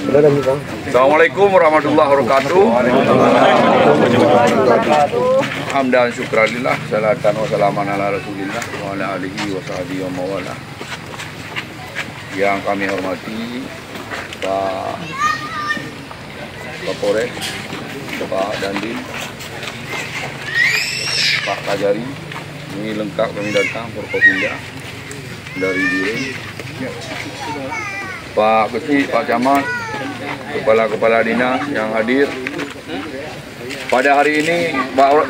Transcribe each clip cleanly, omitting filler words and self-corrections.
Assalamualaikum warahmatullahi wabarakatuh. Hamdan syukranillah, salatan wa salaman ala rasulillah wa ala alihi wa sahbihi wa mawala. Yang kami hormati Pak Kapolres, Pak Dandim, Pak Kajari. Ini lengkap kami datang Forkopimda dari Biren. Pak Kecil, Pak Camat, kepala-kepala dinas yang hadir. Pada hari ini,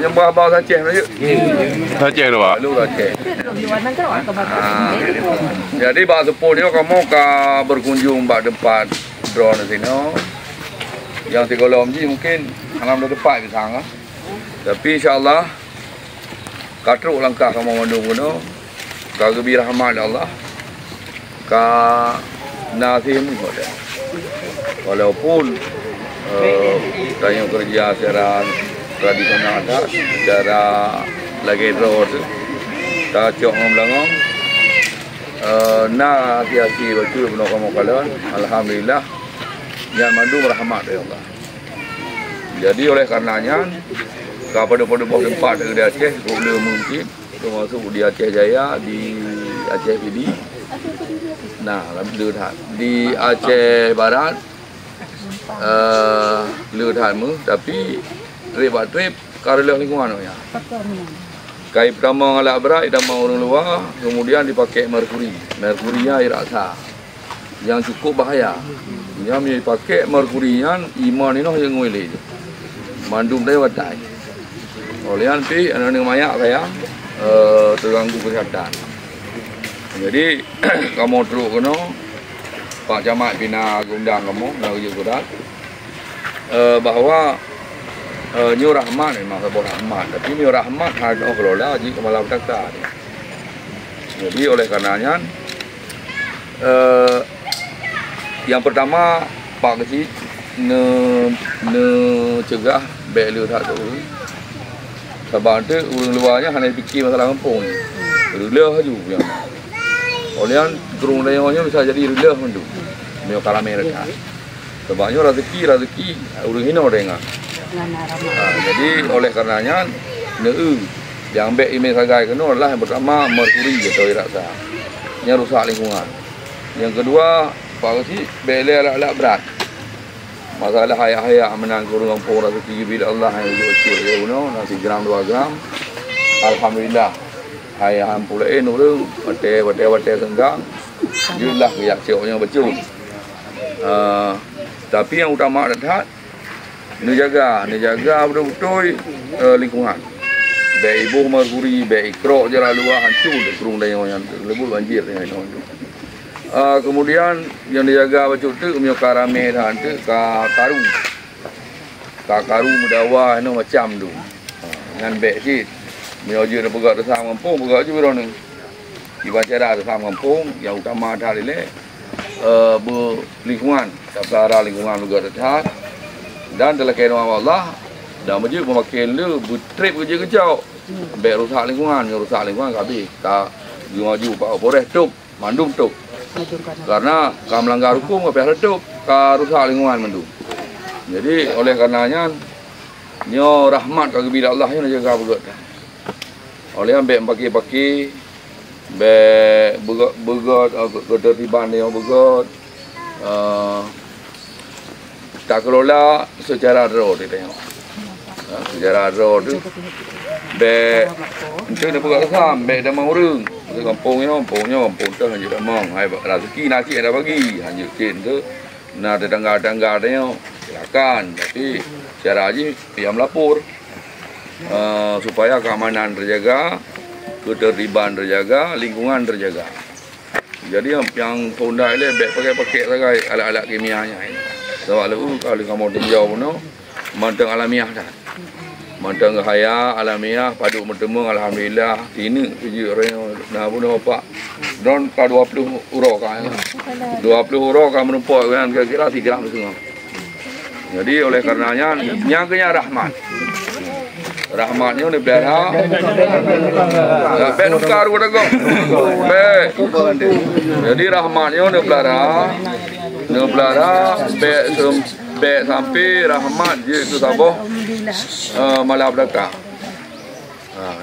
nyembah bawa Aceh, Aceh tu Pak. lalu Aceh. Jadi Pak Sepuh ni kamu berkunjung Pak tempat drone di sini. Yang 3 ji mungkin alam depan bisa lah. Tapi insyaAllah katruk langkah kamu mandung kuno. Kagumi rahmat Allah. Nazim walaupun tanya kerja secara tradisional ada secara lagi road tak cok ngomong na hati-hati betul benar kamu kalian alhamdulillah yang mandu rahmat dari Allah. Jadi oleh karenanya kepada tempat di Aceh boleh mungkin termasuk di Aceh Jaya, di Aceh Pidi. Nah, di Aceh Barat, lewatmu, tapi trip karena lingkungan ya. Kai pertama ngalak berat, pertama orang luar, kemudian dipakai merkurinya air rasa, yang cukup bahaya. Yang dipakai merkurinya iman ini yang ngulai, mandum dia watai. Oleh nanti anak mayak kayak terganggu kesehatan. Jadi kamu terus kena Pak Camat bina undang kamu nak uji surat bahawa New Rahmat memang sebuah rahmat, tapi New Rahmat harus kelola jika malam takta. Jadi oleh karenanya yang pertama Pak Kecil cegah beliau tak tahu. Sebab itu orang luarnya hanya fikir masalah kampung. Rela saja yang. Oleh gerung layangnya bisa jadi rela pun tu. Mio kalame mereka. Sebabnya rezeki orang hina orang. Jadi oleh karenanya yang baik email sagai kena adalah yang pertama merkuri atau rasa. Yang rusak lingkungan. Yang kedua, Pak Kecil bela alat-alat berat. Masalah hayak-hayak menang kurung kampung rezeki bila Allah yang kecil ya uno nasi gram 2 gram. Alhamdulillah. Hai hampulain orang wate senggang jelah riak sioknya betul. Tapi yang utama adalah ni jaga betul-betul lingkungan. Baik ibu merkuri, baik krok jalan luar hancur kurung dah yang lebur banjir dengan itu. Kemudian yang dijaga betul tu umyo karame dah tu karu mudawa no macam tu. Dengan baik sikit. Mioje nak bergerak bersama kampung, bergerak je berani. Ibarat cara bersama kampung, yang utama adalah berlingkungan, pelihara lingkungan juga terhad. Dan dalam kaitan Allah, dan menjadi memakai le, bertrip kerja kejauh. Baik rusak lingkungan habis. Tak maju Pak Kapolres tuk, mandum tuk. Karena kalau melanggar hukum, apa yang tuk, rusak lingkungan mandum. Jadi oleh karenanya, nyo rahmat kagumi Allah yang jaga bergerak. Oleh ambek pagi-pagi begot ketertiban dia begot tak kelola secara road dia tengok. Secara road tu itu dia begot sam dah mau urang kampungnya tu hanya dah mau hai rezeki nasi ada bagi hanya kin tu nak tetangga-tetangga dia silakan tapi secara haji dia melapor. Supaya keamanan terjaga, ketertiban terjaga, lingkungan terjaga. Jadi yang Honda ini pakai sebagai alat-alat kimianya ini. Sebab lalu kalau kamu tinjau pun, manteng alamiah dah. Manteng gaya alamiah, padu bertemu alhamdulillah. Ini tujuh orang nak pun apa? Don ka 20 euro kan. 20 euro kan menumpak kan kira-kira 3 gram setengah. Jadi oleh karenanya nyangkanya rahmat. Rahmatnya ni biara. Nukar udah kok. Jadi rahmatnya ni biara. Dengan pelara bek sampai Rahmat je itu Sabah malam belakang.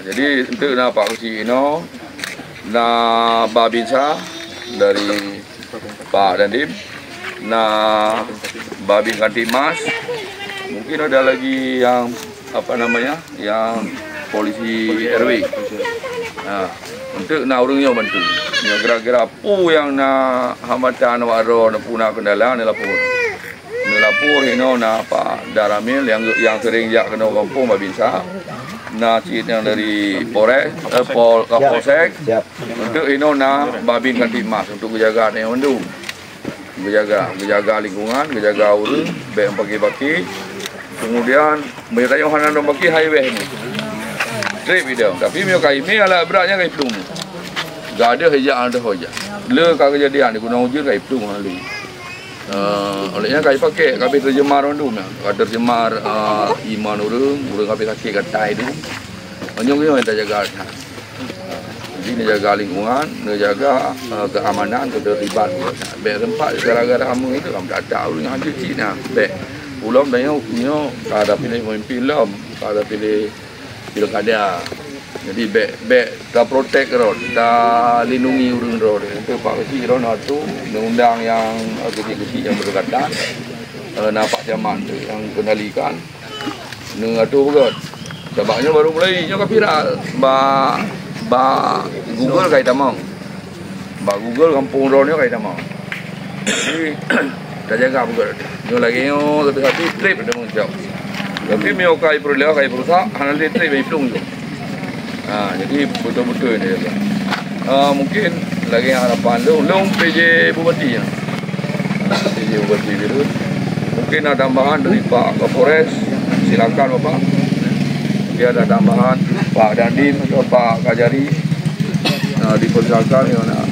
Jadi untuk nak Pak Kucing Ino, nak Babinsa dari Pak Dandim, nak Babin Kantimas, mungkin ada lagi yang apa namanya, yang polisi RW. Untuk nak orangnya bantu. Yang gerak-gerak pu yang nak hambatan waro nak punah kendala ni lapor. Ni lapor ino nak Pak Daramil yang sering jak kena kampung Babinsa. Nak cik yang dari Polsek. Untuk ino nak Babin Kantimas untuk menjaga ni mandu. Menjaga lingkungan, menjaga urang, baik pagi-pagi. Kemudian mereka yang hanan bagi highway ni. Trip video, tapi mio kai mi ala beratnya kai plung. Gak ada hejak hoja. Le ka kejadian di Gunung Ujur kai plung lalu. Olehnya kai pakai kapi terjemar tu mah. Terjemar iman urang kapi sakit katai tu. Anyong yo enta jaga. Jadi jaga lingkungan, jaga keamanan, ketertiban. Baik tempat gara-gara kamu itu kamu tak tahu yang hancur Cina. Baik. Ulam dah yang ada pilih pemimpin lah, ada pilih pilkada. Jadi baik dah protect road, dah lindungi urang road. Untuk Pak Kecil road tu undang-undang yang kecil-kecil yang berdekatan, nampak zaman tu yang kendalikan. Neng tu juga. Sebabnya baru mulai nyoka viral. Ba Google kait tamang. Ba Google kampung road ni kait tamang. Jadi dah jaga juga. Nyo lagi nyo tapi trip ada muncul. Tapi mio kai perlu kai perusak, hanya trip bayi plung tu. Jadi betul-betul ni. Mungkin lagi harapan long PJ Bupati ya. PJ Bupati itu. Mungkin ada tambahan dari Pak Kapolres, silakan Bapak. Dia ada tambahan Pak Dandim atau Pak Kajari dipersilakan ya nak